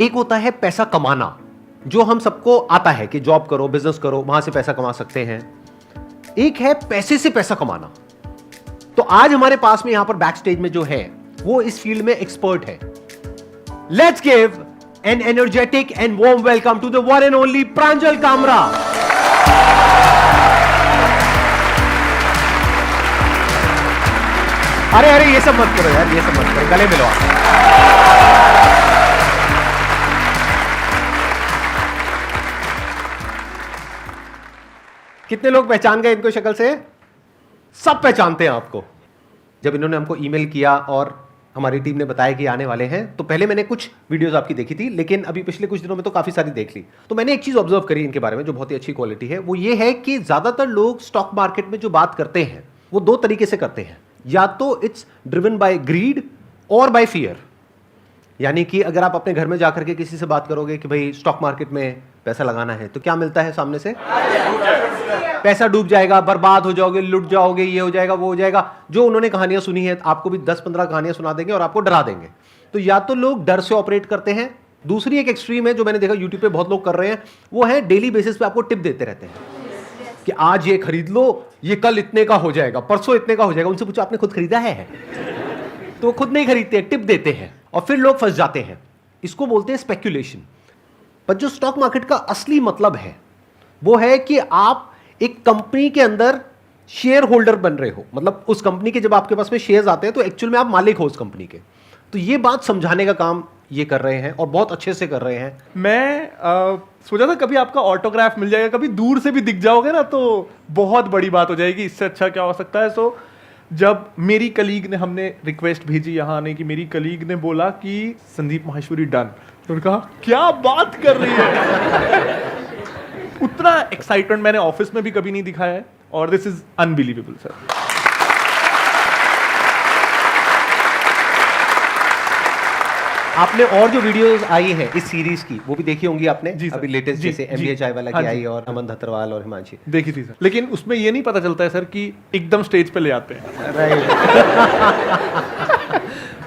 एक होता है पैसा कमाना, जो हम सबको आता है कि जॉब करो, बिजनेस करो, वहां से पैसा कमा सकते हैं। एक है पैसे से पैसा कमाना। तो आज हमारे पास में यहां पर बैक स्टेज में जो है वो इस फील्ड में एक्सपर्ट है। Let's give an energetic and warm welcome to the one and only Pranjal Kamra. अरे अरे ये सब मत करो यार, ये सब मत करो, गले मिलो आप। कितने लोग पहचान गए इनको शक्ल से? सब पहचानते हैं आपको। जब इन्होंने हमको ईमेल किया और हमारी टीम ने बताया कि आने वाले हैं, तो पहले मैंने कुछ वीडियोस आपकी देखी थी, लेकिन अभी पिछले कुछ दिनों में तो काफी सारी देख ली। तो मैंने एक चीज ऑब्जर्व करी इनके बारे में जो बहुत ही अच्छी क्वालिटी है, वो ये है कि ज्यादातर लोग स्टॉक मार्केट में जो बात करते हैं वो दो तरीके से करते हैं। या तो इट्स ड्रिवन बाय ग्रीड और बाय फियर। यानी कि अगर आप अपने घर में जाकर के किसी से बात करोगे कि भाई स्टॉक मार्केट में पैसा लगाना है, तो क्या मिलता है सामने से? पैसा डूब जाएगा, बर्बाद हो जाओगे, लुट जाओगे, ये हो जाएगा, वो हो जाएगा। जो उन्होंने कहानियां सुनी है, आपको भी 10-15 कहानियां सुना देंगे और आपको डरा देंगे। तो या तो लोग डर से ऑपरेट करते हैं। दूसरी एक एक्सट्रीम है जो मैंने देखा यूट्यूब पे बहुत लोग कर रहे हैं, वो है डेली बेसिस पे आपको टिप देते रहते हैं कि आज ये खरीद लो, ये कल इतने का हो जाएगा, परसों इतने का हो जाएगा। उनसे पूछो आपने खुद खरीदा है? तो वो खुद नहीं खरीदते, टिप देते हैं और फिर लोग फंस जाते हैं। इसको बोलते हैं स्पेक्यूलेशन। पर जो स्टॉक मार्केट का असली मतलब है वो है कि आप एक कंपनी के अंदर शेयर होल्डर बन रहे हो। मतलब उस कंपनी के जब आपके पास में शेयर्स आते हैं तो एक्चुअल में आप मालिक हो उस कंपनी के। तो ये बात समझाने का काम ये कर रहे हैं और बहुत अच्छे से कर रहे हैं। मैं सोचा था कभी आपका ऑटोग्राफ मिल जाएगा, कभी दूर से भी दिख जाओगे ना तो बहुत बड़ी बात हो जाएगी। इससे अच्छा क्या हो सकता है? सो जब मेरी कलीग ने, हमने रिक्वेस्ट भेजी यहाँ आने की, मेरी कलीग ने बोला कि संदीप माहेश्वरी डन, तो कहा क्या बात कर रही है। उतना एक्साइटमेंट मैंने ऑफिस में भी कभी नहीं दिखाया है और दिस इज अनबिलीवेबल सर। आपने और जो वीडियोस आई है इस सीरीज की वो भी देखी होंगी आपने? जी सर। अभी लेटेस्ट जी, जैसे जी, MBA चाय वाला हाँ की जी। आई और अमन धतरवाल और हिमांशी देखी थी सर, लेकिन उसमें ये नहीं पता चलता है सर कि एकदम स्टेज पे ले आते हैं। राइट।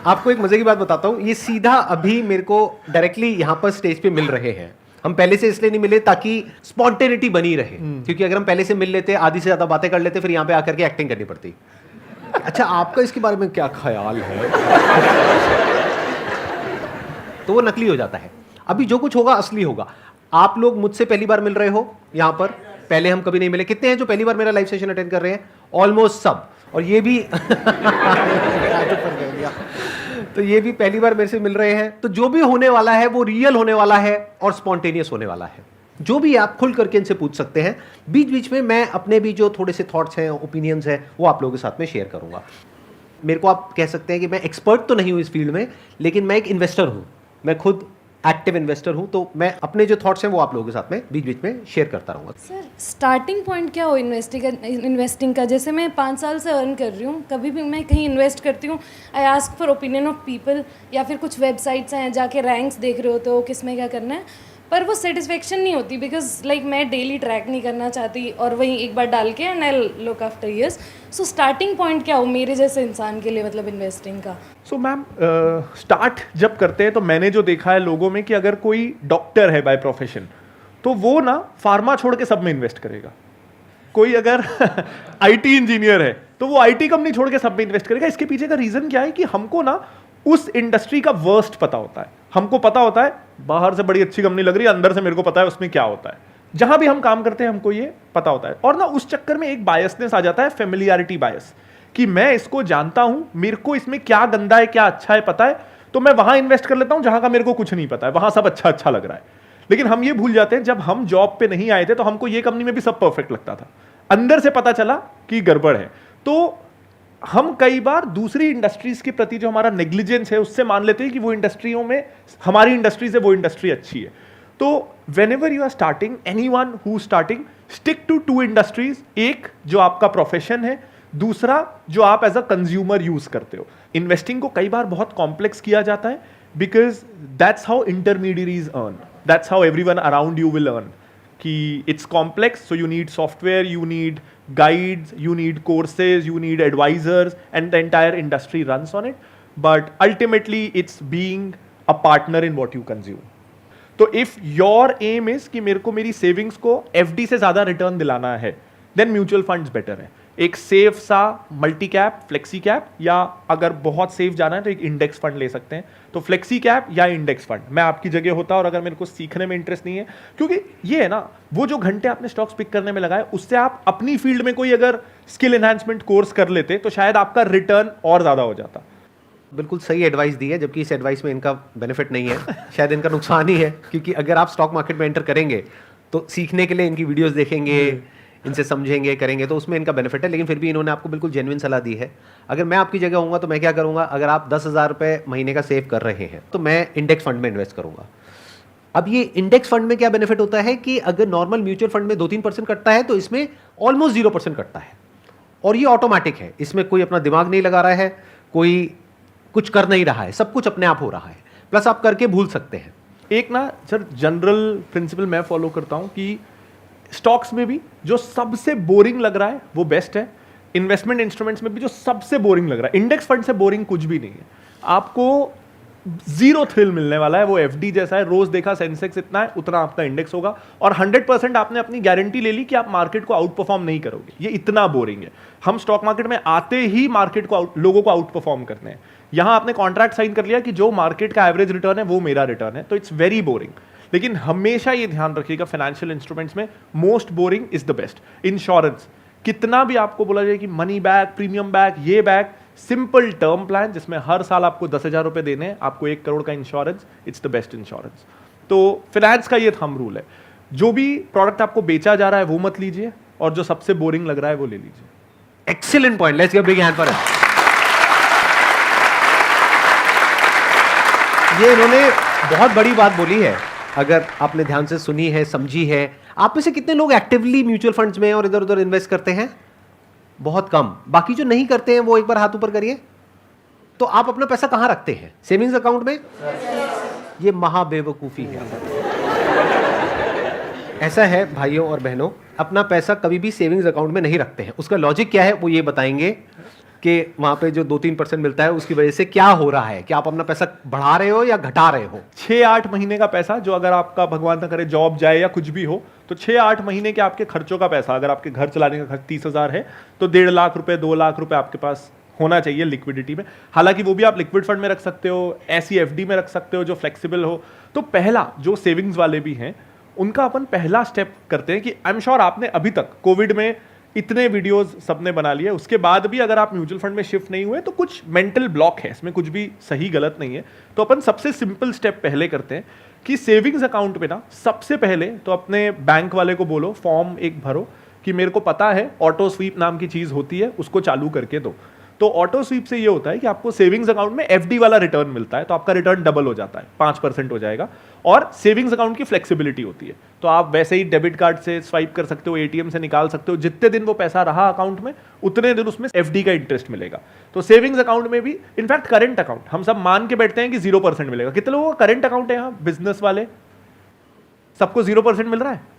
आपको एक मजे की बात बताता हूँ, ये सीधा अभी मेरे को डायरेक्टली यहाँ पर स्टेज पे मिल रहे हैं। हम पहले से इसलिए नहीं मिले ताकि स्पॉन्टेनिटी बनी रहे, क्योंकि अगर हम पहले से मिल लेते, आधी से ज्यादा बातें कर लेते, फिर यहाँ पे आकर के एक्टिंग करनी पड़ती। अच्छा, आपका इसके बारे में क्या ख्याल है? तो वो नकली हो जाता है। अभी जो कुछ होगा असली होगा। आप लोग मुझसे पहली बार मिल रहे हो यहाँ पर, पहले हम कभी नहीं मिले। कितने हैं जो पहली बार मेरा लाइव सेशन अटेंड कर रहे हैं? ऑलमोस्ट सब। और ये भी तो ये भी पहली बार मेरे से मिल रहे हैं। तो जो भी होने वाला है वो रियल होने वाला है और स्पॉन्टेनियस होने वाला है। जो भी आप खुल करके इनसे पूछ सकते हैं। बीच बीच में मैं अपने भी जो थोड़े से थॉट्स हैं, ओपिनियंस हैं, वो आप लोगों के साथ में शेयर करूंगा। मेरे को आप कह सकते हैं कि मैं एक्सपर्ट तो नहीं हूं इस फील्ड में, लेकिन मैं एक इन्वेस्टर हूं। मैं खुद एक्टिव इन्वेस्टर हूं, तो मैं अपने जो थॉट्स हैं वो आप लोगों के साथ में बीच बीच में शेयर करता रहूंगा। सर, स्टार्टिंग पॉइंट क्या हो इन्वेस्टिंग का? जैसे मैं 5 साल से अर्न कर रही हूँ, कभी भी मैं कहीं इन्वेस्ट करती हूँ, I ask for opinion of people, या फिर कुछ वेबसाइट्स हैं जाके रैंक्स देख रहे होते हो किस में क्या करना है, पर वो सेटिस्फेक्शन नहीं होती। बिकॉज लाइक मैं डेली ट्रैक नहीं करना चाहती और वहीं एक बार डाल के and I look after years. So starting point क्या हो मेरे जैसे इंसान के लिए, मतलब इन्वेस्टिंग का? सो मैम, स्टार्ट जब करते हैं तो मैंने जो देखा है लोगों में कि अगर कोई डॉक्टर है बाय प्रोफेशन तो वो ना फार्मा छोड़ के सब में इन्वेस्ट करेगा। कोई अगर आईटी इंजीनियर है तो वो आईटी कंपनी छोड़ के सब में इन्वेस्ट करेगा। इसके पीछे का रीजन क्या है कि हमको ना उस इंडस्ट्री का वर्स्ट पता होता है। हमको पता होता है बाहर से बड़ी अच्छी कंपनी लग रही है, अंदर से मेरे को पता है उसमें क्या होता है। जहां भी हम काम करते हैं हमको ये पता होता है। और ना उस चक्कर में एक बायसनेस आ जाता है, फेमिलियरिटी बायस, कि मैं इसको जानता हूं, मेरे को इसमें क्या गंदा है क्या अच्छा है पता है, तो मैं वहां इन्वेस्ट कर लेता हूं जहां का मेरे को कुछ नहीं पता है, वहां सब अच्छा अच्छा लग रहा है। लेकिन हम ये भूल जाते हैं, जब हम जॉब पे नहीं आए थे तो हमको ये कंपनी में भी सब परफेक्ट लगता था, अंदर से पता चला कि गड़बड़ है। तो हम कई बार दूसरी इंडस्ट्रीज के प्रति जो हमारा नेग्लिजेंस है उससे मान लेते हैं कि वो इंडस्ट्रियों में, हमारी इंडस्ट्री से वो इंडस्ट्री अच्छी है। तो whenever you are starting, anyone who's starting, stick to 2 industries. एक जो आपका प्रोफेशन है, दूसरा जो आप एज अ कंज्यूमर यूज करते हो। इन्वेस्टिंग को कई बार बहुत कॉम्प्लेक्स किया जाता है because that's how intermediaries earn, that's how everyone around you will earn. कि it's complex, so you need software, you need guides, you need courses, you need advisors, and the entire industry runs on it. But ultimately, it's being a partner in what you consume. तो if your M is कि मेरे को मेरी savings को FD से ज्यादा return दिलाना है, देन म्यूचुअल फंड्स बेटर है। एक सेफ सा मल्टी कैप, फ्लेक्सी कैप, या अगर बहुत सेफ जाना है तो एक इंडेक्स फंड ले सकते हैं। तो फ्लेक्सी कैप या इंडेक्स फंड मैं आपकी जगह होता, और अगर मेरे को सीखने में इंटरेस्ट नहीं है, क्योंकि ये है ना, वो जो घंटे आपने स्टॉक्स पिक करने में लगाए, उससे आप अपनी फील्ड में कोई अगर स्किल एनहांसमेंट कोर्स कर लेते तो शायद आपका रिटर्न और ज्यादा हो जाता। बिल्कुल सही एडवाइस दी है, जबकि इस एडवाइस में इनका बेनिफिट नहीं है, शायद इनका नुकसान ही है, क्योंकि अगर आप स्टॉक मार्केट में एंटर करेंगे तो सीखने के लिए इनकी वीडियोस देखेंगे, इनसे समझेंगे, करेंगे, तो उसमें इनका बेनिफिट है। लेकिन फिर भी इन्होंने आपको बिल्कुल जेन्युइन सलाह दी है। अगर मैं आपकी जगह होऊंगा तो मैं क्या करूंगा, अगर आप 10,000 रुपये महीने का सेव कर रहे हैं तो मैं इंडेक्स फंड में इन्वेस्ट करूंगा। अब ये इंडेक्स फंड में क्या बेनिफिट होता है कि अगर नॉर्मल म्यूचुअल फंड में 2-3% कटता है तो इसमें ऑलमोस्ट 0% कटता है, और ये ऑटोमेटिक है, इसमें कोई अपना दिमाग नहीं लगा रहा है, कोई कुछ कर नहीं रहा है, सब कुछ अपने आप हो रहा है, प्लस आप करके भूल सकते हैं। एक ना सर जनरल प्रिंसिपल मैं फॉलो करता हूं कि स्टॉक्स में भी जो सबसे बोरिंग लग रहा है वो बेस्ट है, इन्वेस्टमेंट इंस्ट्रूमेंट्स में भी जो सबसे बोरिंग लग रहा है, इंडेक्स फंड से बोरिंग कुछ भी नहीं है। आपको जीरो थ्रिल मिलने वाला है, वो एफडी जैसा है, रोज देखा सेंसेक्स इतना है उतना आपका इंडेक्स होगा, और 100% आपने अपनी गारंटी ले ली कि आप मार्केट को आउट परफॉर्म नहीं करोगे। ये इतना बोरिंग है। हम स्टॉक मार्केट में आते ही मार्केट को लोगों को आउट परफॉर्म करते हैं। यहां आपने कॉन्ट्रैक्ट साइन कर लिया कि जो मार्केट का एवरेज रिटर्न है वो मेरा रिटर्न है, तो इट्स वेरी बोरिंग। लेकिन हमेशा ये ध्यान रखिएगा, फाइनेंशियल इंस्ट्रूमेंट्स में most boring is the best. Insurance, कितना भी आपको बोला जाए कि मनी बैक, प्रीमियम बैक, ये बैक, सिंपल टर्म प्लान जिसमें हर साल आपको 10,000 रुपए देने हैं, आपको 1 करोड़ का insurance, it's the best insurance. तो फाइनेंस का ये थंब रूल है, जो भी प्रोडक्ट आपको बेचा जा रहा है वो मत लीजिए, और जो सबसे बोरिंग लग रहा है वो ले लीजिए। Excellent point, let's give big hand for him. ये इन्होंने बहुत बड़ी बात बोली है, अगर आपने ध्यान से सुनी है, समझी है। आप में से कितने लोग एक्टिवली म्यूचुअल फंड्स में और इधर उधर इन्वेस्ट करते हैं? बहुत कम। बाकी जो नहीं करते हैं वो एक बार हाथ ऊपर करिए। तो आप अपना पैसा कहां रखते हैं? सेविंग्स अकाउंट में? ये महाबेवकूफी है। ऐसा है भाइयों और बहनों, अपना पैसा कभी भी सेविंग्स अकाउंट में नहीं रखते हैं। उसका लॉजिक क्या है वो ये बताएंगे कि वहां पे जो 2-3% मिलता है उसकी वजह से क्या हो रहा है, कि आप अपना पैसा बढ़ा रहे हो या घटा रहे हो। 6-8 महीने का पैसा, जो अगर आपका भगवान ना करे जॉब जाए या कुछ भी हो, तो 6-8 महीने के आपके खर्चों का पैसा, अगर आपके घर चलाने का खर्च 30,000 है तो 1.5 लाख रुपए, 2 लाख रुपए आपके पास होना चाहिए लिक्विडिटी में। हालांकि वो भी आप लिक्विड फंड में रख सकते हो, ऐसी एफडी में रख सकते हो जो फ्लेक्सिबल हो। तो पहला, जो सेविंग्स वाले भी हैं उनका अपन पहला स्टेप करते हैं कि आई एम श्योर आपने अभी तक कोविड में इतने वीडियोस सबने बना लिए, उसके बाद भी अगर आप म्यूचुअल फंड में शिफ्ट नहीं हुए तो कुछ मेंटल ब्लॉक है, इसमें कुछ भी सही गलत नहीं है। तो अपन सबसे सिंपल स्टेप पहले करते हैं कि सेविंग्स अकाउंट में ना सबसे पहले तो अपने बैंक वाले को बोलो, फॉर्म एक भरो कि मेरे को पता है ऑटो स्वीप नाम की चीज होती है, उसको चालू करके दो। तो ऑटो स्वीप से ये होता है कि आपको सेविंग्स अकाउंट में एफडी वाला रिटर्न मिलता है, तो आपका रिटर्न डबल हो जाता है, 5% हो जाएगा। और सेविंग्स अकाउंट की फ्लेक्सिबिलिटी होती है, तो आप वैसे ही डेबिट कार्ड से स्वाइप कर सकते हो, एटीएम से निकाल सकते हो, जितने दिन वो पैसा रहा अकाउंट में उतने दिन उसमें एफडी का इंटरेस्ट मिलेगा। तो सेविंग्स अकाउंट में भी, इनफैक्ट करंट अकाउंट, हम सब मान के बैठते हैं कि 0% मिलेगा। कितने लोगों का करंट अकाउंट है यहाँ? बिजनेस वाले सबको 0% मिल रहा है।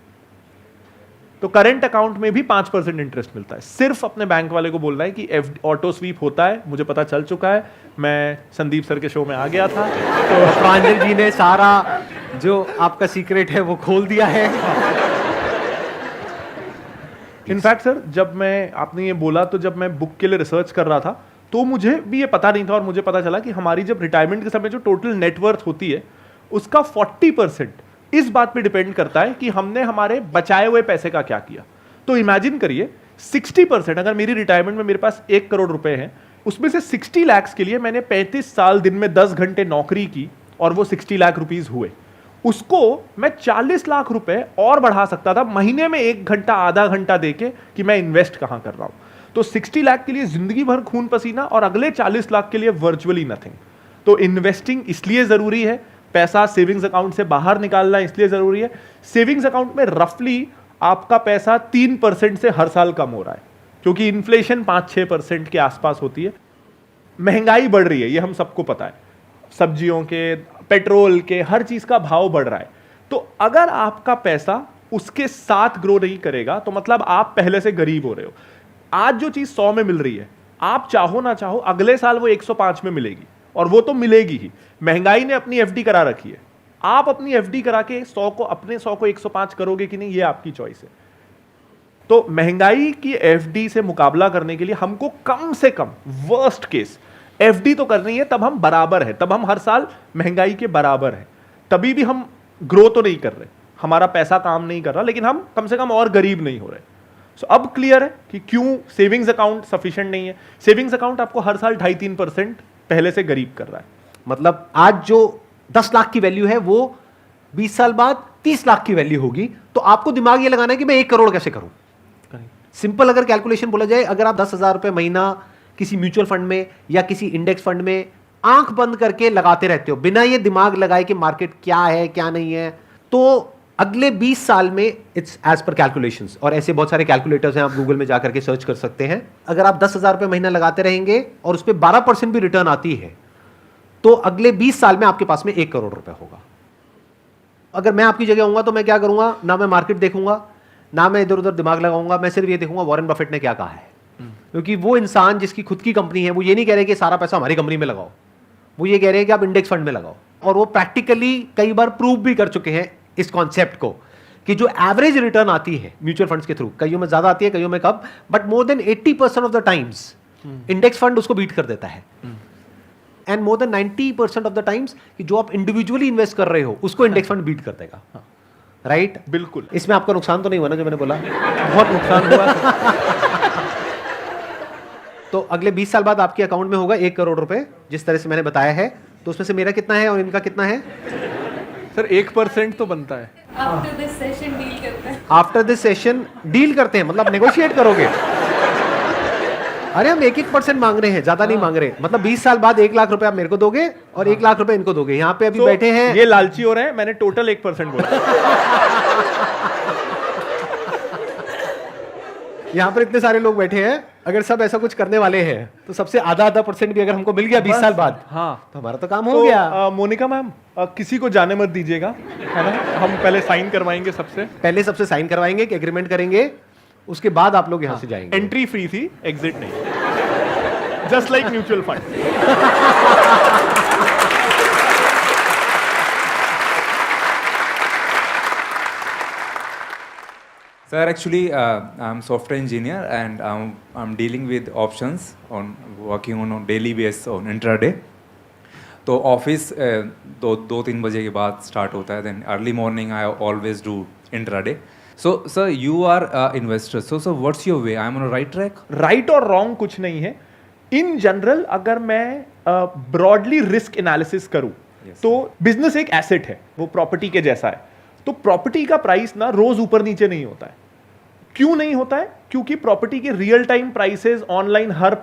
तो करंट अकाउंट में भी 5% इंटरेस्ट मिलता है। सिर्फ अपने बैंक वाले को बोलना है कि ऑटो स्वीप होता है, मुझे पता चल चुका है, मैं संदीप सर के शो में आ गया था। तो प्रांजल जी ने सारा जो आपका सीक्रेट है वो खोल दिया है। इनफैक्ट सर, जब मैं, आपने ये बोला, तो जब मैं बुक के लिए रिसर्च कर रहा था तो मुझे भी ये पता नहीं था, और मुझे पता चला कि हमारी जब रिटायरमेंट के समय जो टोटल नेटवर्थ होती है उसका 40% इस बात पे डिपेंड करता है कि हमने हमारे बचाए हुए पैसे का क्या किया। तो इमेजिन करिए 60%, अगर मेरी रिटायरमेंट में मेरे पास 1 करोड़ रुपए हैं, उसमें से 60 लाख के लिए मैंने 35 साल दिन में 10 घंटे नौकरी की और वो 60 लाख रुपीज हुए, उसको मैं 40 लाख रुपए और बढ़ा सकता था महीने में 1 घंटा, आधा घंटा देके कि मैं इन्वेस्ट कहां कर रहा हूं। तो 60 लाख के लिए जिंदगी भर खून पसीना, और अगले 40 लाख के लिए वर्चुअली नथिंग। तो इन्वेस्टिंग इसलिए जरूरी है, पैसा सेविंग्स अकाउंट से बाहर निकालना इसलिए जरूरी है। सेविंग्स अकाउंट में रफली आपका पैसा 3% से हर साल कम हो रहा है, क्योंकि इन्फ्लेशन 5-6% के आसपास होती है। महंगाई बढ़ रही है, ये हम सबको पता है, सब्जियों के, पेट्रोल के, हर चीज का भाव बढ़ रहा है। तो अगर आपका पैसा उसके साथ ग्रो नहीं करेगा तो मतलब आप पहले से गरीब हो रहे हो। आज जो चीज 100 में मिल रही है, आप चाहो ना चाहो अगले साल वो 105 में मिलेगी, और वो तो मिलेगी ही। महंगाई ने अपनी एफडी करा रखी है, आप अपनी एफडी करा के 100 को 105 करोगे कि नहीं, ये आपकी चॉइस है। तो महंगाई की एफडी से मुकाबला करने के लिए हमको कम से कम वर्स्ट केस एफडी तो करनी है, तब हम बराबर है, तब हम हर साल महंगाई के बराबर है, तभी भी हम ग्रो तो नहीं कर रहे, हमारा पैसा काम नहीं कर रहा, लेकिन हम कम से कम और गरीब नहीं हो रहे। सो अब क्लियर है कि क्यों सेविंग्स अकाउंट सफिशिएंट नहीं है। सेविंग्स अकाउंट आपको हर साल 2.5-3% पहले से गरीब कर रहा है। मतलब आज जो 10 लाख की वैल्यू है वो 20 साल बाद 30 लाख की वैल्यू होगी, तो आपको दिमाग ये लगाना है कि मैं 1 करोड़ कैसे करूं। सिंपल अगर कैलकुलेशन बोला जाए, अगर आप 10,000 रुपए महीना किसी म्यूचुअल फंड में या किसी इंडेक्स फंड में आंख बंद करके लगाते रहते हो बिना ये दिमाग लगाए कि मार्केट क्या है क्या नहीं है, तो अगले 20 साल में इट्स एज पर कैलकुलेशंस, और ऐसे बहुत सारे कैलकुलेटर्स हैं, आप गूगल में जाकर के सर्च कर सकते हैं। अगर आप 10,000 रुपए महीना लगाते रहेंगे और उस पर 12% भी रिटर्न आती है, तो अगले 20 साल में आपके पास में 1 करोड़ रुपए होगा। अगर मैं आपकी जगह होऊंगा तो मैं क्या करूंगा, ना मैं मार्केट देखूंगा, ना मैं इधर उधर दिमाग लगाऊंगा, मैं सिर्फ ये देखूंगा वॉरेन बफेट ने क्या कहा है। क्योंकि वो इंसान जिसकी खुद की कंपनी है, वो ये नहीं कह रहे कि सारा पैसा हमारी कंपनी में लगाओ, वो ये कह रहे हैं कि आप इंडेक्स फंड में लगाओ। और वो प्रैक्टिकली कई बार प्रूव भी कर चुके हैं इस कॉन्सेप्ट को कि जो एवरेज रिटर्न आती है म्यूचुअल फंड्स के थ्रू, कईयों में ज्यादा आती है, कईयों में कम, but more than 80% of the times index fund उसको बीट कर देता है। And more than 90% of the times कि जो आप इंडिविजुअली इन्वेस्ट कर रहे हो उसको इंडेक्स फंड बीट कर देगा। राइट, बिल्कुल। इसमें आपका नुकसान तो नहीं हुआ ना जो मैंने बोला? बहुत नुकसान हुआ। तो अगले 20 साल बाद आपके अकाउंट में होगा 1 करोड़ रुपए, जिस तरह से मैंने बताया है। तो उसमें से मेरा कितना है और इनका कितना है? सर 1% तो बनता है। आफ्टर दिस सेशन डील करते हैं। आफ्टर दिस सेशन डील करते हैं, मतलब नेगोशिएट करोगे? अरे हम 1% मांग रहे हैं, ज्यादा नहीं मांग रहे। मतलब 20 साल बाद 1 लाख रुपए आप मेरे को दोगे और 1 लाख रुपए इनको दोगे। यहाँ पे अभी बैठे हैं, ये लालची हो रहे हैं, मैंने टोटल 1% बोला। यहाँ पर इतने सारे लोग बैठे हैं, अगर सब ऐसा कुछ करने वाले हैं तो सबसे आधा % भी अगर हमको मिल गया 20 साल बाद, हाँ, तो हमारा तो काम हो गया। मोनिका मैम, किसी को जाने मत दीजिएगा, है ना, हम पहले साइन करवाएंगे सबसे। पहले सबसे साइन करवाएंगे कि एग्रीमेंट करेंगे, उसके बाद आप लोग यहाँ से जाएंगे। एंट्री फ्री थी, एग्जिट नहीं, just like mutual fund. Sir, actually, I'm software engineer and I'm dealing with options on working on a daily basis on intraday. तो ऑफिस 2-3 बजे के बाद स्टार्ट होता है, then early morning I always do intraday. So sir you are investor, so sir what's your way, I am on right track? Right और रॉन्ग कुछ नहीं है। इन जनरल अगर मैं ब्रॉडली रिस्क एनालिसिस करूं, तो बिजनेस एक एसेट है, वो प्रॉपर्टी के जैसा है। तो प्रॉपर्टी का प्राइस ना रोज ऊपर नीचे नहीं होता है। क्यों नहीं होता है? क्योंकि प्रॉपर्टी के रियल टाइम प्राइसेस ऑनलाइन हर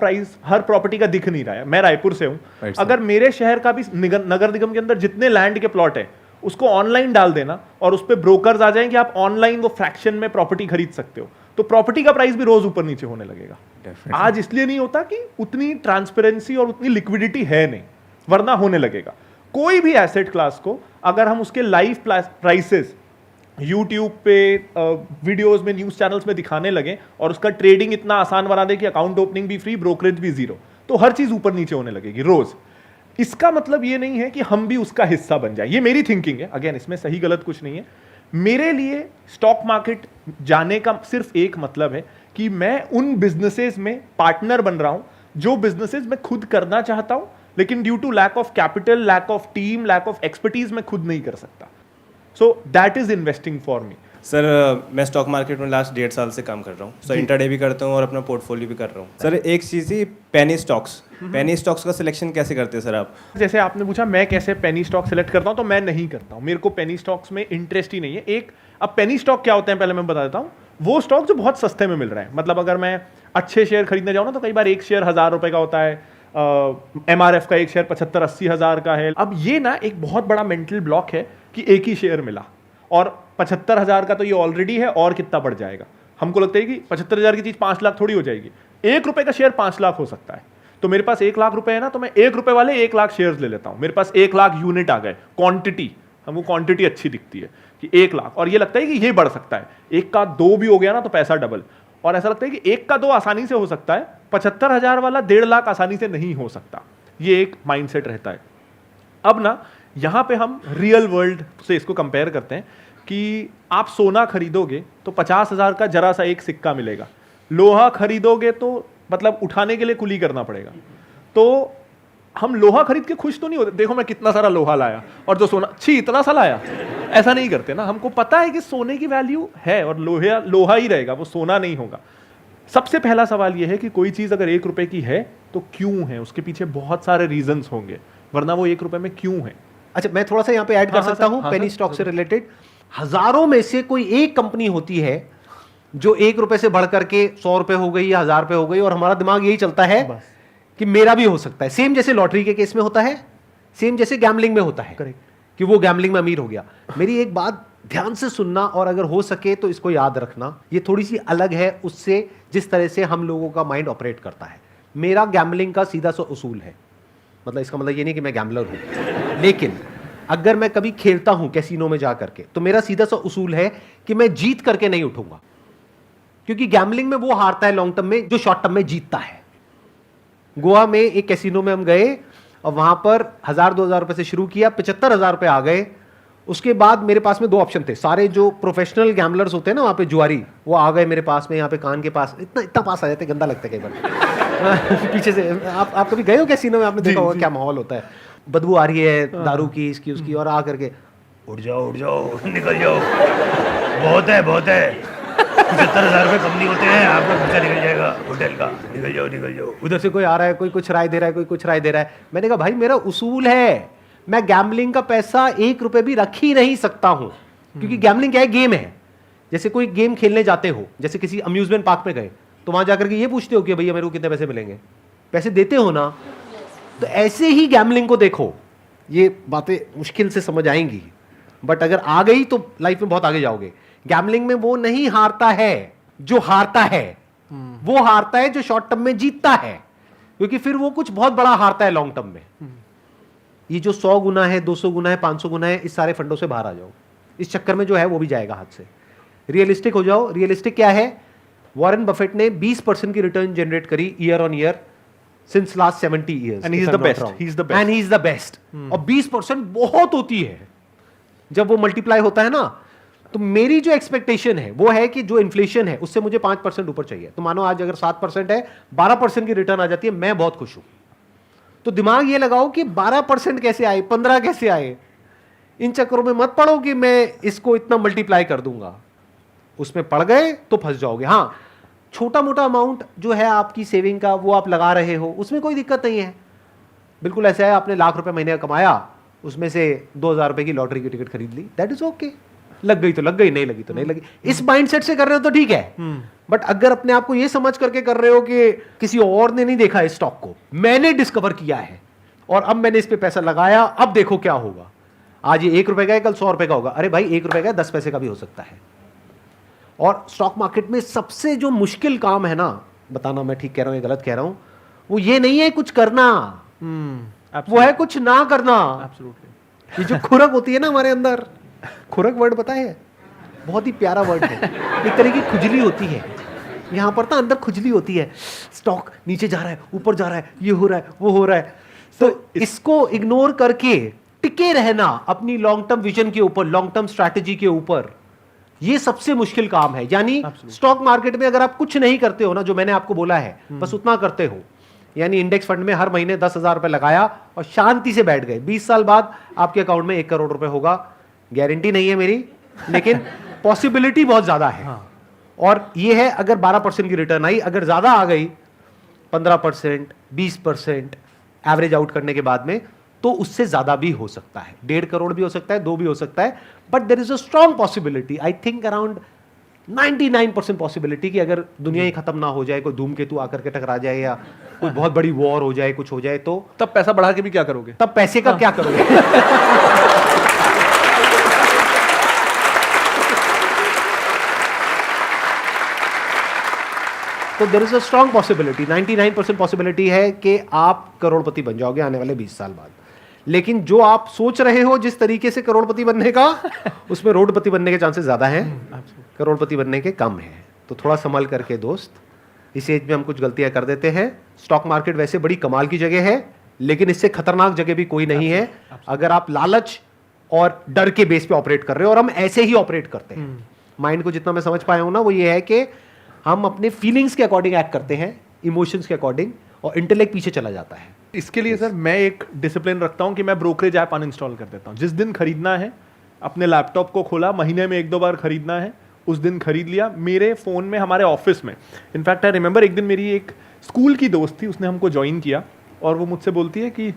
प्रॉपर्टी का दिख नहीं रहा है। मैं रायपुर से हूं, अगर मेरे शहर का भी नगर निगम के अंदर जितने लैंड के प्लॉट है उसको ऑनलाइन डाल देना और उस पर ब्रोकर्स आ जाएं कि आप ऑनलाइन वो फ्रैक्शन में प्रॉपर्टी खरीद सकते हो, तो प्रॉपर्टी का प्राइस भी रोज ऊपर नीचे होने लगेगा। आज इसलिए नहीं होता कि उतनी ट्रांसपेरेंसी और उतनी लिक्विडिटी है नहीं, वरना होने लगेगा। कोई भी एसेट क्लास को अगर हम उसके लाइव प्राइसेस यूट्यूब पे वीडियोस में, न्यूज चैनल्स में दिखाने लगे और उसका ट्रेडिंग इतना आसान बना दे कि अकाउंट ओपनिंग भी फ्री, ब्रोकरेज भी जीरो, तो हर चीज ऊपर नीचे होने लगेगी रोज। इसका मतलब ये नहीं है कि हम भी उसका हिस्सा बन जाए। ये मेरी थिंकिंग है, अगेन इसमें सही गलत कुछ नहीं है। मेरे लिए स्टॉक मार्केट जाने का सिर्फ एक मतलब है कि मैं उन बिजनेसेस में पार्टनर बन रहा हूं जो बिजनेसेस मैं खुद करना चाहता हूं, लेकिन due to lack of capital, lack of team, lack of expertise मैं खुद नहीं कर सकता। So that is investing for me. Sir मैं स्टॉक मार्केट में लास्ट 1.5 साल से काम कर रहा हूँ सर, इंट्राडे भी करता हूँ और अपना पोर्टफोलियो भी कर रहा हूँ। सर एक चीज़ ही, पेनी स्टॉक्स का सिलेक्शन कैसे करते हैं सर आप? जैसे आपने पूछा मैं कैसे पेनी स्टॉक सेलेक्ट करता हूँ, तो मैं नहीं करता हूँ, मेरे को पेनी स्टॉक्स में इंटरेस्ट ही नहीं है। अब पेनी स्टॉक क्या होते हैं पहले मैं बता देता हूँ। वो स्टॉक जो बहुत सस्ते में मिल रहे हैं, मतलब अगर मैं अच्छे शेयर खरीदने जाऊँ ना तो कई बार एक शेयर 1000 रुपये का होता है, MRF का एक शेयर 75-80 हज़ार का है। अब ये ना एक बहुत बड़ा मेंटल ब्लॉक है कि एक ही शेयर मिला और 75,000 का तो ये ऑलरेडी है, और कितना बढ़ जाएगा। हमको लगता है कि 75,000 की चीज 5 लाख थोड़ी हो जाएगी, 1 रुपए का शेयर 5 लाख हो सकता है। तो मेरे पास 1 लाख रुपए है ना, तो मैं 1 रुपए वाले 1 लाख शेयर्स ले लेता हूं। मेरे पास 1 लाख यूनिट आ गए, क्वांटिटी, हमको क्वांटिटी अच्छी दिखती है कि 1 लाख, और ये लगता है कि ये बढ़ सकता है। 1 का 2 भी हो गया ना तो पैसा डबल, और ऐसा लगता है कि 1 का 2 आसानी से हो सकता है, 75,000 वाला 1.5 लाख आसानी से नहीं हो सकता। ये एक माइंडसेट रहता है। अब ना यहाँ पे हम रियल वर्ल्ड से इसको कंपेयर करते हैं कि आप सोना खरीदोगे तो 50,000 का जरा सा एक सिक्का मिलेगा, लोहा खरीदोगे तो मतलब उठाने के लिए कुली करना पड़ेगा। तो हम लोहा खरीद के खुश तो नहीं होते, देखो मैं कितना सारा लोहा लाया, और जो सोना, छी इतना सा लाया, ऐसा नहीं करते ना। हमको पता है कि सोने की वैल्यू है और लोहा ही रहेगा, वो सोना नहीं होगा। सबसे पहला सवाल यह है कि कोई चीज अगर 1 रुपए की है तो क्यों है, उसके पीछे बहुत सारे रीजंस होंगे, वरना वो 1 रुपए में क्यों है। अच्छा, मैं थोड़ा सा यहाँ पे ऐड कर सकता हूँ पेनी सर, स्टॉक से रिलेटेड। हजारों में से कोई एक कंपनी होती है जो 1 रुपए से बढ़ करके 100 रुपए हो गई या 1000 रुपए हो गई, और हमारा दिमाग यही चलता है कि मेरा भी हो सकता है। सेम जैसे लॉटरी के केस में होता है, सेम जैसे गैम्बलिंग में होता है। करेक्ट। कि वो गैम्बलिंग में अमीर हो गया। मेरी एक बात ध्यान से सुनना, और अगर हो सके तो इसको याद रखना, ये थोड़ी सी अलग है उससे जिस तरह से हम लोगों का माइंड ऑपरेट करता है। मेरा गैम्बलिंग का सीधा सा उसूल है, मतलब इसका मतलब ये नहीं कि मैं गैम्बलर हूं, लेकिन अगर मैं कभी खेलता हूं कैसीनो में जा करके, तो मेरा सीधा सा उसूल है कि मैं जीत करके नहीं उठूंगा, क्योंकि गैम्बलिंग में वो हारता है लॉन्ग टर्म में जो शॉर्ट टर्म में जीतता है। गोवा में एक कैसीनो में हम गए और वहां पर 1000-2000 रुपए से शुरू किया, 75,000 रुपए आ गए। उसके बाद मेरे पास में 2 ऑप्शन थे। सारे जो प्रोफेशनल गैम्बलर्स होते हैं ना वहाँ पे, जुआरी, वो आ गए मेरे पास में, यहाँ पे कान के पास, इतना पास आ जाते, गंदा लगता है कई बार पीछे से। आप कभी गए हो कैसीनो में? आपने देखा होगा क्या माहौल होता है, बदबू आ रही है दारू की, इसकी उसकी, और आ करके उठ जाओ निकल जाओ, बहुत है 75,000 रुपये कम नहीं होते हैं, आपका खर्चा निकल जाएगा होटल का, निकल जाओ। उधर से कोई आ रहा है, कोई कुछ राय दे रहा है, कोई कुछ राय दे रहा है। मैंने कहा भाई मेरा उसूल है, मैं गैम्बलिंग का पैसा 1 रुपए भी रख ही नहीं सकता हूं, क्योंकि गैम्बलिंग क्या है, गेम है। जैसे कोई गेम खेलने जाते हो, जैसे किसी अम्यूजमेंट पार्क में गए, तो वहां जाकर के ये पूछते हो कि भैया मेरे को कितने पैसे मिलेंगे, पैसे देते हो ना। तो ऐसे ही गैम्बलिंग को देखो, ये बातें मुश्किल से समझ आएंगी, बट अगर आ गई तो लाइफ में बहुत आगे जाओगे। गैम्बलिंग में वो नहीं हारता है जो हारता है, वो हारता है जो शॉर्ट टर्म में जीतता है, क्योंकि फिर वो कुछ बहुत बड़ा हारता है लॉन्ग टर्म में। ये जो 100 गुना है, 200 गुना है, 500 गुना है, इस सारे फंडों से बाहर आ जाओ। इस चक्कर में जो है वो भी जाएगा हाथ से। रियलिस्टिक हो जाओ। रियलिस्टिक क्या है? वॉरेन बफेट ने 20% की रिटर्न जनरेट करी year on year since last 70 years, And he is the best. He is the best. And he is the best. और 20% बहुत होती है जब वो मल्टीप्लाई होता है ना। तो मेरी जो एक्सपेक्टेशन है वो है कि जो इन्फ्लेशन है उससे मुझे 5% ऊपर चाहिए। तो मानो आज अगर 7% है, 12% की रिटर्न आ जाती है, मैं बहुत खुश हूं। तो दिमाग ये लगाओ कि 12% कैसे आए, 15 कैसे आए। इन चक्करों में मत पड़ो कि मैं इसको इतना मल्टीप्लाई कर दूंगा, उसमें पड़ गए तो फंस जाओगे। हाँ, छोटा मोटा अमाउंट जो है आपकी सेविंग का वो आप लगा रहे हो, उसमें कोई दिक्कत नहीं है। बिल्कुल ऐसा है, आपने लाख रुपए महीने का कमाया, उसमें से 2,000 रुपए की लॉटरी की टिकट खरीद ली, दैट इज ओके। लग गई तो लग गई, नहीं लगी तो नहीं लगी। इस माइंडसेट से कर रहे हो तो ठीक है। बट अगर अपने आप को ये समझ करके कर रहे हो कि किसी और ने नहीं देखा इस स्टॉक को, मैंने डिस्कवर किया है और अब मैंने इस पे पैसा लगाया, अब देखो क्या होगा, आज ये 1 रुपए का है, कल 100 रुपए का होगा। अरे भाई 1 रुपए का 10 पैसे का भी हो सकता है। और स्टॉक मार्केट में सबसे जो मुश्किल काम है ना, बताना मैं ठीक कह रहा हूं या गलत कह रहा हूं, वो ये नहीं है कुछ करना, वो है कुछ ना करना। ये जो खुरक होती है ना हमारे अंदर, खुरक वर्ड पता है, बहुत ही प्यारा वर्ड है। एक तरह की खुजली होती है यहां पर, तो अंदर खुजली होती है, स्टॉक नीचे जा रहा है, ऊपर जा रहा है, ये हो रहा है, वो हो रहा है। तो इसको इग्नोर करके टिके रहना अपनी लॉन्ग टर्म विजन के ऊपर, लॉन्ग टर्म स्ट्रैटेजी के ऊपर, ये सबसे मुश्किल काम है। यानी स्टॉक मार्केट में अगर आप कुछ नहीं करते हो ना, जो मैंने आपको बोला है, बस उतना करते हो, यानी इंडेक्स फंड में हर महीने 10,000 रुपए लगाया और शांति से बैठ गए, 20 साल बाद आपके अकाउंट में 1 करोड़ रुपए होगा। गारंटी नहीं है मेरी, लेकिन पॉसिबिलिटी बहुत ज्यादा है। और ये है, अगर 12% की रिटर्न आई, अगर ज्यादा आ गई 15%, 20% एवरेज आउट करने के बाद में, तो उससे ज्यादा भी हो सकता है। 1.5 करोड़ भी हो सकता है, 2 भी हो सकता है, but there is a strong possibility, I think around 99% possibility कि अगर दुनिया ही खत्म ना हो जाए, कोई धूमकेतु आकर के टकरा जाए या कोई बहुत बड़ी वॉर हो जाए, कुछ हो जाए, तो तब पैसा बढ़ा के भी क्या करोगे? तब पैसे का क्या करोगे? तो there is a strong possibility, 99% possibility है कि आप करोड़पति बन जाओगे आने वाले 20 साल बाद। लेकिन जो आप सोच रहे हो जिस तरीके से करोड़पति बनने का, उसमें रोडपति बनने के चांसेस ज्यादा हैं, करोड़पति बनने के कम हैं। तो थोड़ा संभल करके दोस्त, इस एज में हम कुछ गलतियां कर देते हैं। स्टॉक मार्केट वैसे बड़ी कमाल की जगह है, लेकिन इससे खतरनाक जगह भी कोई नहीं है अगर आप लालच और डर के बेस पे ऑपरेट कर रहे हो, और हम ऐसे ही ऑपरेट करते हैं। माइंड को जितना मैं समझ पाया हूं ना, वो ये है कि हम अपने फीलिंग्स के अकॉर्डिंग एक्ट करते हैं, इमोशंस के अकॉर्डिंग, और इंटेलेक्ट पीछे चला जाता है। इसके लिए सर मैं एक डिसिप्लिन रखता हूं कि मैं ब्रोकरेज ऐप अनइंस्टॉल कर देता हूं। जिस दिन खरीदना है अपने लैपटॉप को खोला, महीने में 1-2 बार खरीदना है, उस दिन खरीद लिया। मेरे फ़ोन में, हमारे ऑफिस में, इनफैक्ट आई रिमेंबर एक दिन मेरी एक स्कूल की दोस्त थी, उसने हमको ज्वाइन किया और वो मुझसे बोलती है कि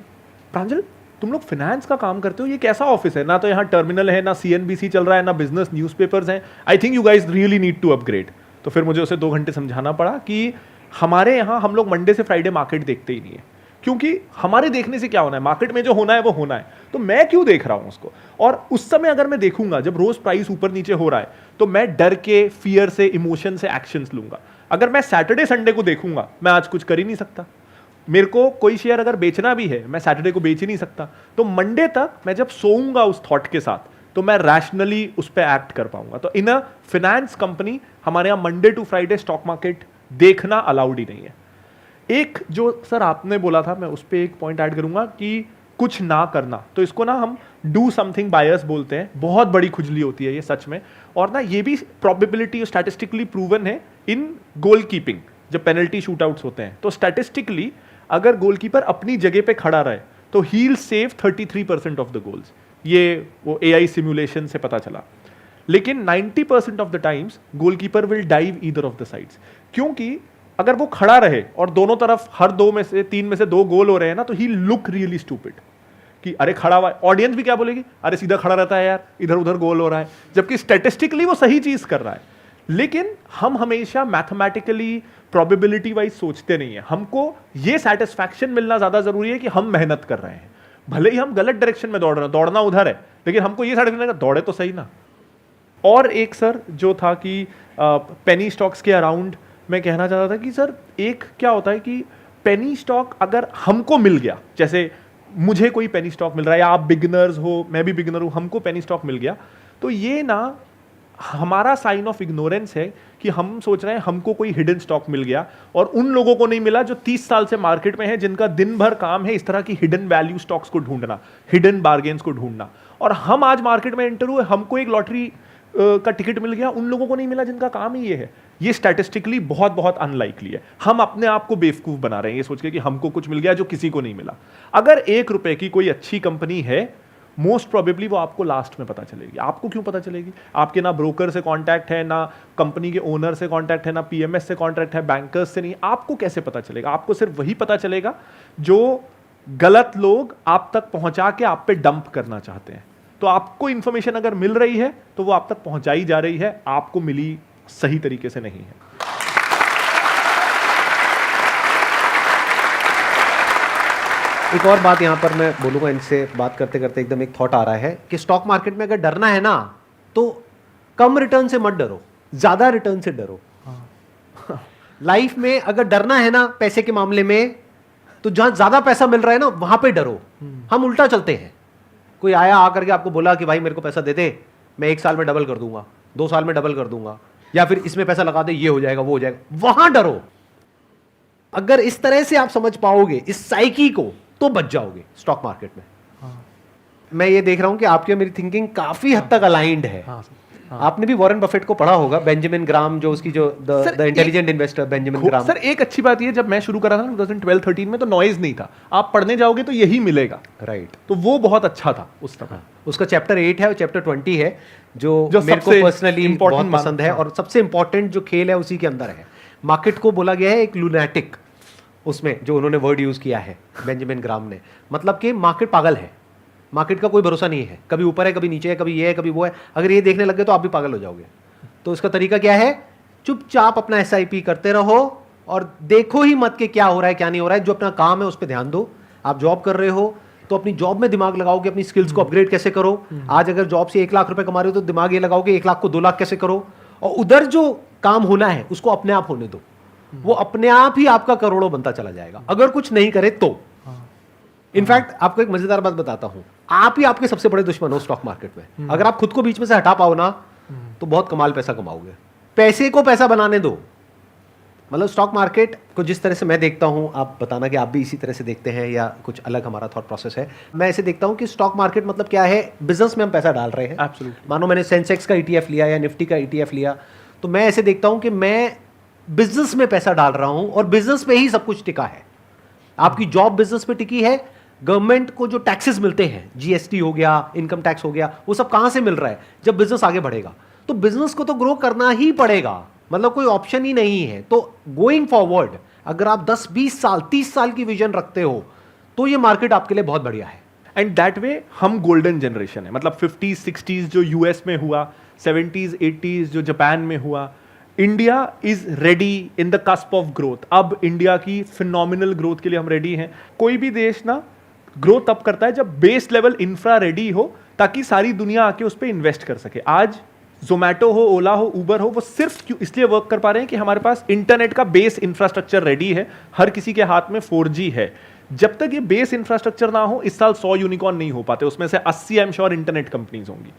प्रांजल तुम लोग फिनेंस का काम करते हो, ये कैसा ऑफिस है? ना तो यहाँ टर्मिनल है, ना CNBC चल रहा है, ना बिजनेस न्यूज़पेपर्स हैं। I think you guys really need to upgrade. तो फिर मुझे उसे 2 घंटे समझाना पड़ा कि हमारे यहाँ हम लोग मंडे से फ्राइडे मार्केट देखते ही नहीं है, क्योंकि हमारे देखने से क्या होना है, मार्केट में जो होना है वो होना है, तो मैं क्यों देख रहा हूं उसको। और उस समय अगर मैं देखूंगा जब रोज प्राइस ऊपर नीचे हो रहा है, तो मैं डर के, फियर से, इमोशन से एक्शंस लूंगा। अगर मैं सैटरडे संडे को देखूंगा, मैं आज कुछ कर ही नहीं सकता। मेरे को कोई शेयर अगर बेचना भी है, मैं सैटरडे को बेच ही नहीं सकता। तो मंडे तक मैं जब सोऊंगा उस थॉट के साथ, तो मैं रैशनली उस पर एक्ट कर पाऊंगा। तो इन अ फिनेंस कंपनी हमारे यहाँ Monday to Friday stock market देखना अलाउड ही नहीं है। एक जो सर आपने बोला था, मैं उस पर एक पॉइंट ऐड करूंगा कि कुछ ना करना, तो इसको ना हम डू समथिंग बायस बोलते हैं। बहुत बड़ी खुजली होती है ये सच में, और ना ये भी प्रोबेबिलिटी स्टैटिस्टिकली प्रूवन है इन गोल कीपिंग। जब पेनल्टी शूटआउट्स होते हैं तो स्टैटिस्टिकली अगर गोलकीपर अपनी जगह पे खड़ा रहे तो he will save 33% of the goals. ये वो AI सिमुलेशन से पता चला। लेकिन 90% of the times goalkeeper will dive either of the sides, क्योंकि अगर वो खड़ा रहे और दोनों तरफ हर 3 में से 2 गोल हो रहे हैं ना, तो ही लुक रियली स्टूपिड कि अरे खड़ा हुआ। ऑडियंस भी क्या बोलेगी, अरे सीधा खड़ा रहता है यार, इधर उधर गोल हो रहा है, जबकि स्टैटिस्टिकली वो सही चीज कर रहा है। लेकिन हम हमेशा मैथमेटिकली प्रोबेबिलिटी वाइज सोचते नहीं है। हमको ये सेटिस्फैक्शन मिलना ज्यादा जरूरी है कि हम मेहनत कर रहे हैं, भले ही हम गलत डायरेक्शन में दौड़ रहे हैं, दौड़ना उधर है, लेकिन हमको ये सेटिस्फैक्शन दौड़े तो सही ना। और एक सर जो था कि पेनी स्टॉक्स के अराउंड मैं कहना चाहता था कि सर एक क्या होता है कि पेनी स्टॉक अगर हमको मिल गया, जैसे मुझे कोई पेनी स्टॉक मिल रहा है, या आप बिगिनर्स हो, मैं भी बिगिनर हूं, हमको पेनी स्टॉक मिल गया, तो ये ना हमारा साइन ऑफ इग्नोरेंस है कि हम सोच रहे हैं हमको कोई हिडन स्टॉक मिल गया और उन लोगों को नहीं मिला जो 30 साल से मार्केट में है, जिनका दिन भर काम है इस तरह की हिडन वैल्यू स्टॉक्स को ढूंढना, हिडन बार्गेन्स को ढूंढना। और हम आज मार्केट में एंटर हुए, हमको एक लॉटरी का टिकट मिल गया, उन लोगों को नहीं मिला जिनका काम ही ये है। ये स्टैटिस्टिकली बहुत बहुत अनलाइकली है। हम अपने आप को बेवकूफ बना रहे हैं ये सोच के कि हमको कुछ मिल गया जो किसी को नहीं मिला। अगर 1 रुपए की कोई अच्छी कंपनी है, मोस्ट प्रोबेबली वो आपको लास्ट में पता चलेगी। आपको क्यों पता चलेगी? आपके ना ब्रोकर से कांटेक्ट है, ना कंपनी के ओनर से कांटेक्ट है, ना PMS से कांटेक्ट है, बैंकर्स से नहीं। आपको कैसे पता चलेगा? आपको सिर्फ वही पता चलेगा जो गलत लोग आप तक पहुंचा के आप पे डंप करना चाहते हैं। तो आपको इंफॉर्मेशन अगर मिल रही है तो वो आप तक पहुंचाई जा रही है, आपको मिली सही तरीके से नहीं है। एक और बात यहां पर मैं बोलूंगा, इनसे बात करते करते एकदम एक थॉट आ रहा है कि स्टॉक मार्केट में अगर डरना है ना, तो कम रिटर्न से मत डरो, ज्यादा रिटर्न से डरो। लाइफ में अगर डरना है ना पैसे के मामले में, तो जहां ज्यादा पैसा मिल रहा है ना वहां पे डरो। हम उल्टा चलते हैं। कोई आया आकर के आपको बोला कि भाई मेरे को पैसा दे दे, मैं 1 साल में डबल कर दूंगा, 2 साल में डबल कर दूंगा, या फिर इसमें पैसा लगा दे, ये हो जाएगा, वो हो जाएगा, वहां डरो। अगर इस तरह से आप समझ पाओगे इस साइकी को, तो बच जाओगे स्टॉक मार्केट में। मैं ये देख रहा हूं कि आपकी और मेरी थिंकिंग काफी हद तक अलाइंड है। आपने भी वॉरेन बफेट को पढ़ा होगा, बेंजामिन ग्राम, जो उसकी जो the intelligent investor Benjamin gram. Sir एक अच्छी बात ये, जब मैं शुरू करा था 2012-13 में, तो नॉइज नहीं था। आप पढ़ने जाओगे तो यही मिलेगा, राइट। तो वो बहुत अच्छा था उस समय। उसका चैप्टर 8 है और चैप्टर 20 है, जो मेरे को पर्सनली बहुत पसंद है, और सबसे इंपॉर्टेंट जो खेल है उसी के अंदर है। मार्केट को बोला गया है एक लूनेटिक, उसमें जो उन्होंने वर्ड यूज किया है बेंजामिन ग्राम ने, मतलब कि मार्केट पागल है, मार्केट का कोई भरोसा नहीं है, कभी ऊपर है, कभी नीचे है, कभी ये है, कभी वो है। अगर ये देखने लगे तो आप भी पागल हो जाओगे। तो उसका तरीका क्या है? चुपचाप अपना SIP करते रहो और देखो ही मत कि क्या हो रहा है क्या नहीं हो रहा है। जो अपना काम है उस पर ध्यान दो। आप जॉब कर रहे हो तो अपनी जॉब में दिमाग लगाओ कि अपनी स्किल्स को अपग्रेड कैसे करो। आज अगर जॉब से 1 लाख रुपए कमा रहे हो तो दिमाग ये लगाओ कि 1 लाख को 2 लाख कैसे करो, और उधर जो काम होना है उसको अपने आप होने दो। वो अपने आप ही आपका करोड़ों बनता चला जाएगा, अगर कुछ नहीं करे तो। इनफैक्ट आपको एक मजेदार बात बताता हूं, आप ही आपके सबसे बड़े दुश्मन हो स्टॉक मार्केट में। अगर आप खुद को बीच में से हटा पाओ ना, तो बहुत कमाल पैसा कमाओगे। पैसे को पैसा बनाने दो, मतलब स्टॉक मार्केट को जिस तरह से मैं देखता हूं, आप बताना कि आप भी इसी तरह से देखते हैं या कुछ अलग हमारा थॉट प्रोसेस है। मैं ऐसे देखता हूं कि स्टॉक मार्केट मतलब क्या है, बिजनेस में हम पैसा डाल रहे हैं। Absolutely. मानो मैंने सेंसेक्स का ETF लिया या निफ्टी का ETF लिया, तो मैं ऐसे देखता हूं कि मैं बिजनेस में पैसा डाल रहा हूं और बिजनेस पे ही सब कुछ टिका है। आपकी जॉब बिजनेस पे टिकी है। गवर्नमेंट को जो टैक्सेस मिलते हैं, GST हो गया, इनकम टैक्स हो गया, वो सब कहां से मिल रहा है? जब बिजनेस आगे बढ़ेगा। तो बिजनेस को तो ग्रो करना ही पड़ेगा, मतलब कोई ऑप्शन ही नहीं है। तो गोइंग फॉरवर्ड अगर आप 10, 20 साल, 30 साल की विजन रखते हो तो ये मार्केट आपके लिए बहुत बढ़िया है। एंड दैट वे हम गोल्डन जनरेशन है। मतलब 50s 60s जो यूएस में हुआ, 70s 80s जो जापान में हुआ, India is ready in the cusp of growth. अब इंडिया की फिनोमिनल ग्रोथ के लिए हम रेडी हैं। कोई भी देश ना ग्रो तब करता है जब बेस लेवल इंफ्रा रेडी हो, ताकि सारी दुनिया आके उस पर इन्वेस्ट कर सके। आज जोमैटो हो, ओला हो, उबर हो, वो सिर्फ क्यों इसलिए वर्क कर पा रहे हैं कि हमारे पास इंटरनेट का बेस इंफ्रास्ट्रक्चर रेडी है, हर किसी के हाथ में 4G है। जब तक ये बेस इंफ्रास्ट्रक्चर ना हो, इस साल 100 यूनिकॉर्न नहीं हो पाते, उसमें से 80 I am sure internet companies होंगी।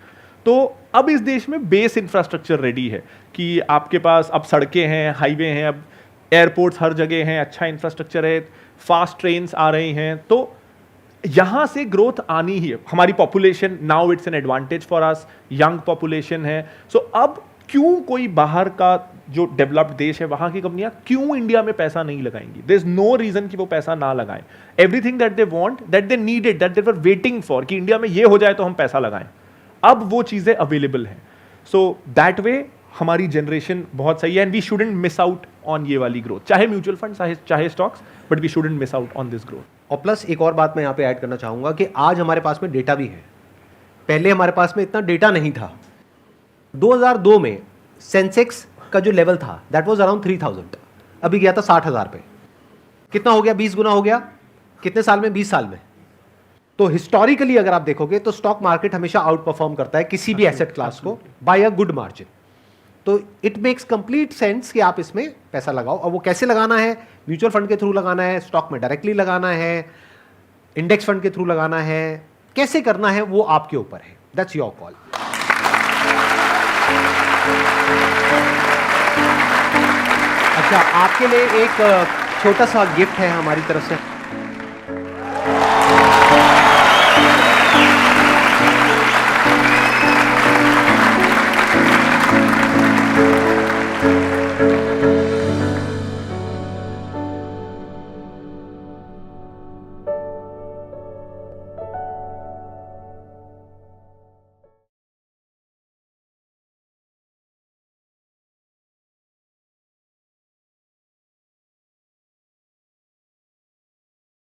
तो अब इस देश में बेस इंफ्रास्ट्रक्चर रेडी है कि आपके पास अब सड़कें हैं, हाईवे हैं, अब एयरपोर्ट्स हर जगह हैं, अच्छा इंफ्रास्ट्रक्चर है, फास्ट ट्रेन्स आ रही हैं। तो यहां से ग्रोथ आनी ही है। हमारी population now it's an advantage for us, young population है। सो अब क्यों कोई बाहर का जो डेवलप्ड देश है वहां की कंपनियां क्यों इंडिया में पैसा नहीं लगाएंगी? देयर इज नो रीजन कि वो पैसा ना लगाएं। Everything that they want, that they needed, that they were waiting for कि इंडिया में ये हो जाए तो हम पैसा लगाएं, अब वो चीजें अवेलेबल हैं। सो दैट वे हमारी जनरेशन बहुत सही है and we shouldn't miss out on ये वाली ग्रोथ, चाहे म्यूचुअल फंड चाहे stocks, but we shouldn't miss out on this growth. और प्लस एक और बात मैं यहाँ पे ऐड करना चाहूँगा कि आज हमारे पास में डेटा भी है। पहले हमारे पास में इतना डेटा नहीं था। 2002 में सेंसेक्स का जो लेवल था दैट वाज अराउंड 3000, अभी गया था 60,000 पे। कितना हो गया? 20 गुना हो गया। कितने साल में? 20 साल में। तो हिस्टोरिकली अगर आप देखोगे तो स्टॉक मार्केट हमेशा आउट परफॉर्म करता है किसी भी एसेट क्लास को बाय अ गुड मार्जिन। तो इट मेक्स कंप्लीट सेंस कि आप इसमें पैसा लगाओ। और वो कैसे लगाना है? म्यूचुअल फंड के थ्रू लगाना है, स्टॉक में डायरेक्टली लगाना है, इंडेक्स फंड के थ्रू लगाना है, कैसे करना है वो आपके ऊपर है। That's your call. अच्छा, आपके लिए एक छोटा सा गिफ्ट है हमारी तरफ से।